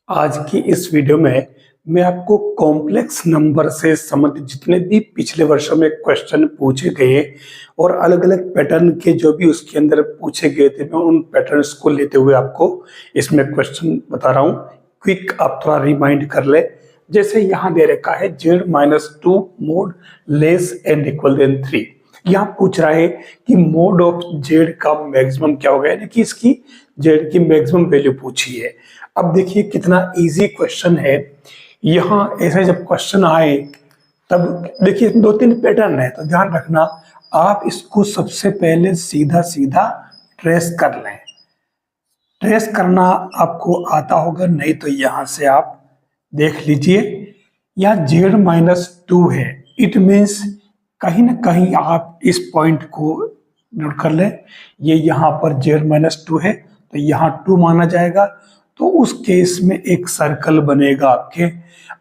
आज की इस वीडियो में मैं आपको कॉम्प्लेक्स नंबर से संबंधित जितने भी पिछले वर्षों में क्वेश्चन पूछे गए और अलग अलग पैटर्न के जो भी उसके अंदर पूछे गए थे, मैं उन पैटर्न्स को लेते हुए आपको इसमें क्वेश्चन बता रहा हूँ। क्विक आप थोड़ा रिमाइंड कर ले। जैसे यहाँ दे रखा है z-2 mod less and equal than 3। यहाँ पूछ रहा है कि मोड ऑफ z का मैक्सिमम क्या होगा, यानी कि इसकी z की मैक्सिमम वैल्यू पूछी है। अब देखिए कितना इजी क्वेश्चन है। यहाँ ऐसे जब क्वेश्चन आए तब देखिए दो तीन पैटर्न है, तो ध्यान रखना आप इसको सबसे पहले सीधा सीधा ट्रेस कर लें। ट्रेस करना आपको आता होगा, नहीं तो यहाँ से आप देख लीजिए। यहाँ z-2 है, इट मीन्स कहीं ना कहीं आप इस पॉइंट को नोट कर लें। ये यहाँ पर z-2 है तो यहाँ 2 माना जाएगा, तो उस केस में एक सर्कल बनेगा आपके।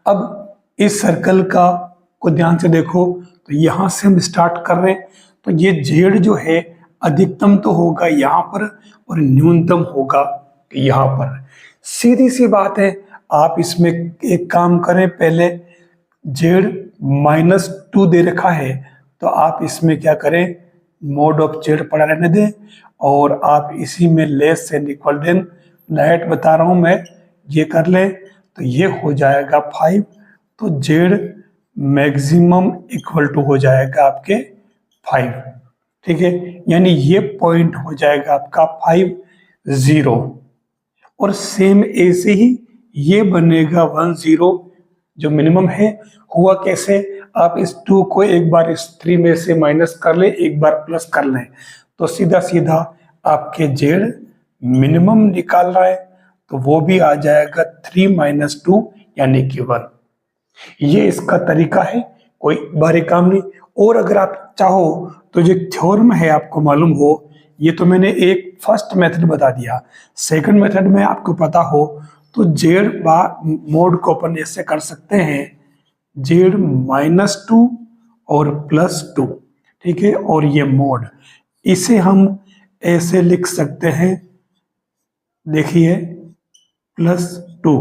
अब इस सर्कल का को ध्यान से देखो, तो यहाँ से हम स्टार्ट कर रहे हैं, तो ये z जो है अधिकतम तो होगा यहाँ पर और न्यूनतम होगा यहाँ पर। सीधी सी बात है, आप इसमें एक काम करें, पहले z-2 दे रखा है तो आप इसमें क्या करें, मोड ऑफ z पड़ा रहने दें और आप इसी में less and equal than direct बता रहा हूं मैं, ये कर ले तो ये हो जाएगा 5। तो z मैक्सिमम इक्वल टू हो जाएगा आपके 5, ठीक है। यानी ये पॉइंट हो जाएगा आपका 5, 0। और सेम ऐसे ही ये बनेगा 1, 0 जो मिनिमम है। हुआ कैसे, आप इस 2 को एक बार इस 3 में से माइनस कर ले, एक बार प्लस कर लें, तो सीधा सीधा आपके z मिनिमम निकाल रहा है, तो वो भी आ जाएगा 3 - 2 यानी कि 1। ये इसका तरीका है, कोई भारी काम नहीं। और अगर आप चाहो तो जो थ्योरम है आपको मालूम हो, ये तो मैंने एक फर्स्ट मेथड बता दिया। सेकंड मेथड में आपको पता हो तो z मोड को अपन ऐसे कर सकते हैं, z-2 और +2, ठीक है। और ये मोड, इसे हम ऐसे लिख सकते हैं, देखिए +2।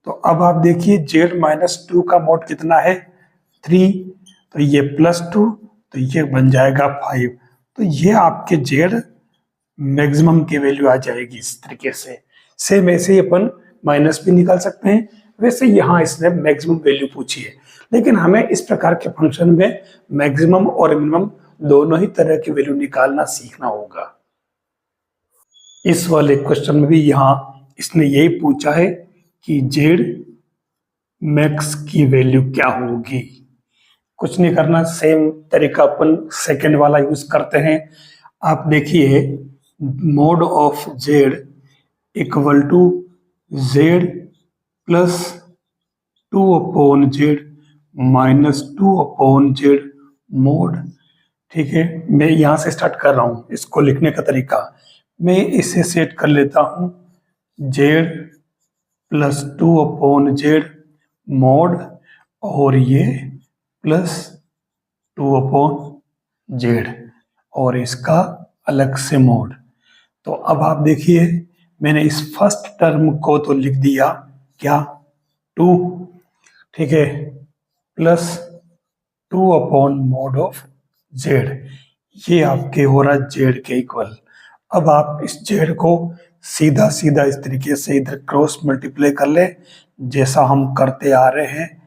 तो अब आप देखिए z-2 का मोड कितना है, 3, तो ये +2, तो ये बन जाएगा 5। तो ये आपके z मैक्सिमम की वैल्यू आ जाएगी इस तरीके से। सेम ऐसे ही अपन माइनस भी निकाल सकते हैं। वैसे यहाँ इसने मैक्सिमम वैल्यू पूछी है, लेकिन हमें इस प्रकार के फंक्शन में मैक्सिमम और मिनिमम दोनों ही तरह की वैल्यू निकालना सीखना होगा। इस वाले क्वेश्चन में भी यहाँ इसने यही पूछा है कि z मैक्स की वैल्यू क्या होगी। कुछ नहीं करना, सेम तरीका अपन सेकंड वाला यूज करते हैं। आप देखिए mod of z equal to z + 2/z -2/z mod, ठीक है। मैं यहाँ से स्टार्ट कर रहा हूँ इसको लिखने का तरीका। मैं इसे सेट कर लेता हूँ z + 2/z मोड और ये +2/z और इसका अलग से मोड। तो अब आप देखिए मैंने इस फर्स्ट टर्म को तो लिख दिया क्या, 2, ठीक है, +2/mod(z), ये आपके हो रहा z के इक्वल। अब आप इस z को सीधा सीधा इस तरीके से इधर क्रॉस मल्टीप्लाई कर ले, जैसा हम करते आ रहे हैं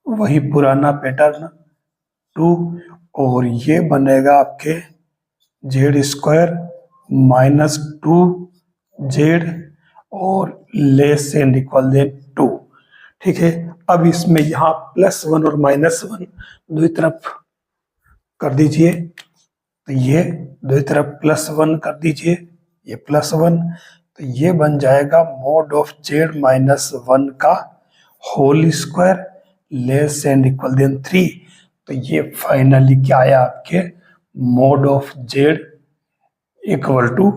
वही पुराना पैटर्न 2, और ये बनेगा आपके z² - 2z और लेस एंड इक्वल देन 2, ठीक है। अब इसमें यहाँ +1 और -1 दो तरफ कर दीजिए, तो ये दो तरफ +1 कर दीजिए, ये +1, तो ये बन जाएगा मोड ऑफ z -1 का whole square less and equal than 3। तो ये फाइनली क्या आया आपके, mod of z equal to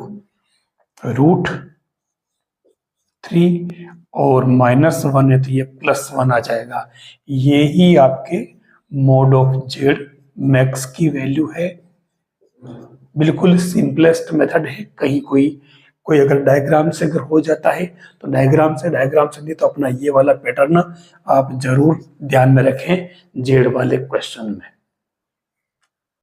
√3 और -1 है तो ये +1 आ जाएगा। ये ही आपके मोड ऑफ z मैक्स की वैल्यू है। बिल्कुल सिंपलेस्ट मेथड है, कहीं कोई कोई अगर डायग्राम से अगर हो जाता है तो डायग्राम से नहीं तो अपना ये वाला पैटर्न आप जरूर ध्यान में रखें जेड वाले क्वेश्चन में।